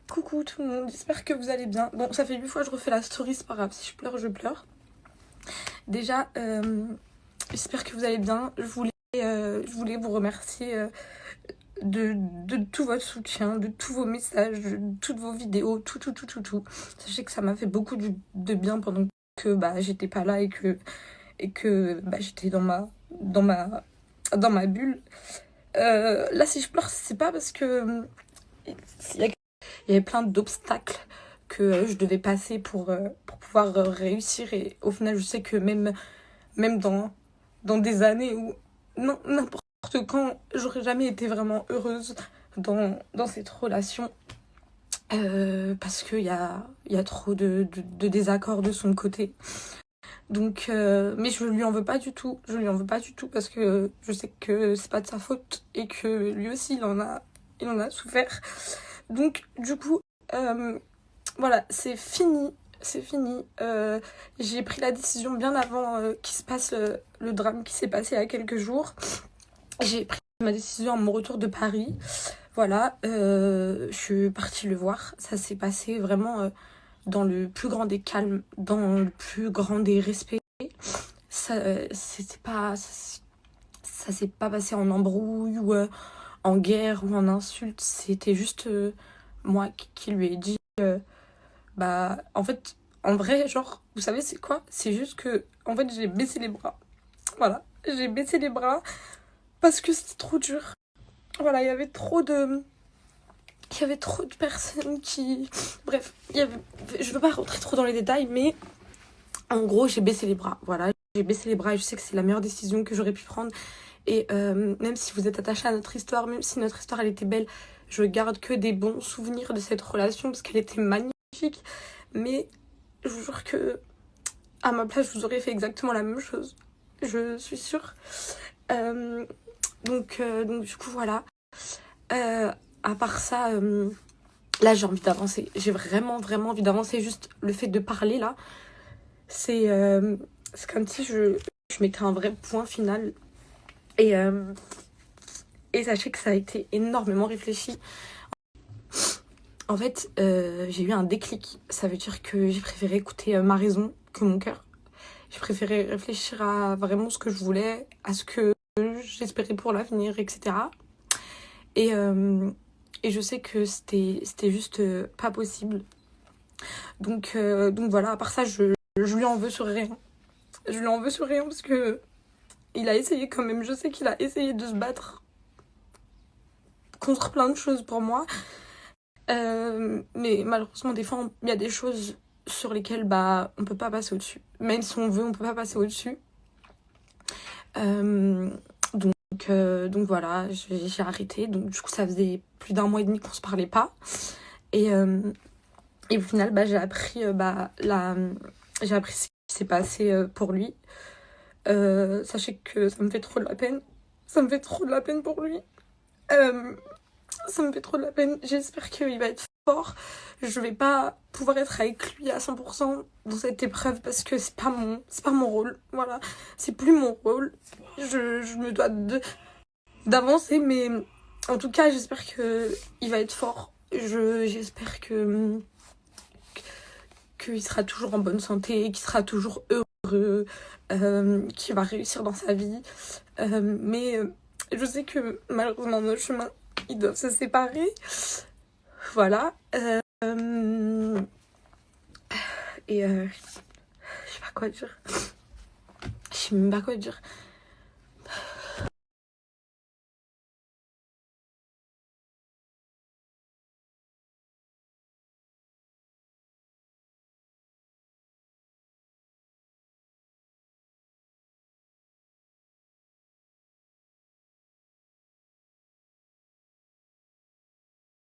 Coucou tout le monde, j'espère que vous allez bien. Bon, ça fait 8 fois que je refais la story, c'est pas grave, si je pleure, je pleure. Déjà, j'espère que vous allez bien. Je voulais vous remercier de tout votre soutien, de tous vos messages, de toutes vos vidéos, tout. Sachez que ça m'a fait beaucoup de bien pendant que j'étais pas là et que j'étais dans ma bulle. Là, si je pleure, c'est pas parce que il y avait plein d'obstacles que je devais passer pour pouvoir réussir. Et au final, je sais que même dans des années où n'importe quand, j'aurais jamais été vraiment heureuse dans cette relation. Parce qu'il y a trop de désaccords de son côté. Donc, mais je lui en veux pas du tout. Je lui en veux pas du tout parce que je sais que c'est pas de sa faute et que lui aussi, il en a souffert. Donc, du coup, voilà, c'est fini. C'est fini. J'ai pris la décision bien avant qu'il se passe le drame qui s'est passé il y a quelques jours. J'ai pris ma décision à mon retour de Paris. Voilà, je suis partie le voir. Ça s'est passé vraiment dans le plus grand des calmes, dans le plus grand des respects. Ça s'est pas passé en embrouille ou en guerre ou en insulte. C'était juste moi qui lui ai dit en fait, en vrai, genre, vous savez c'est quoi? C'est juste que en fait, j'ai baissé les bras. Voilà, j'ai baissé les bras parce que c'était trop dur. Voilà, il y avait trop de personnes qui... Bref, je veux pas rentrer trop dans les détails, mais en gros, j'ai baissé les bras. Voilà, j'ai baissé les bras et je sais que c'est la meilleure décision que j'aurais pu prendre. Et même si vous êtes attachés à notre histoire, même si notre histoire, elle était belle, je garde que des bons souvenirs de cette relation parce qu'elle était magnifique. Mais je vous jure que à ma place, je vous aurais fait exactement la même chose. Je suis sûre. Donc du coup, voilà. À part ça, là, j'ai envie d'avancer. J'ai vraiment envie d'avancer. Juste le fait de parler, là, c'est comme si je mettais un vrai point final. Et sachez que ça a été énormément réfléchi. En fait, j'ai eu un déclic. Ça veut dire que j'ai préféré écouter ma raison que mon cœur. J'ai préféré réfléchir à vraiment ce que je voulais, à ce que j'espérais pour l'avenir, etc. Et je sais que c'était juste pas possible. Donc voilà, à part ça, je lui en veux sur rien. Je lui en veux sur rien parce que il a essayé quand même. Je sais qu'il a essayé de se battre contre plein de choses pour moi. Mais malheureusement, des fois, il y a des choses sur lesquelles on peut pas passer au-dessus. Même si on veut, on peut pas passer au-dessus. Donc voilà, j'ai arrêté. Donc du coup, ça faisait plus d'1 mois et demi qu'on se parlait pas. Et au final, j'ai appris j'ai appris ce qui s'est passé pour lui. Sachez que ça me fait trop de la peine. Ça me fait trop de la peine pour lui. Ça me fait trop de la peine. J'espère qu'il va être fort. Je vais pas pouvoir être avec lui à 100% dans cette épreuve parce que c'est pas mon rôle. Voilà, c'est plus mon rôle. Je me dois d'avancer, mais en tout cas, j'espère qu'il va être fort. J'espère qu'il sera toujours en bonne santé, qu'il sera toujours heureux, qu'il va réussir dans sa vie. Mais je sais que malheureusement, nos chemins, ils doivent se séparer. Voilà. Et je sais pas quoi dire. Je sais même pas quoi dire.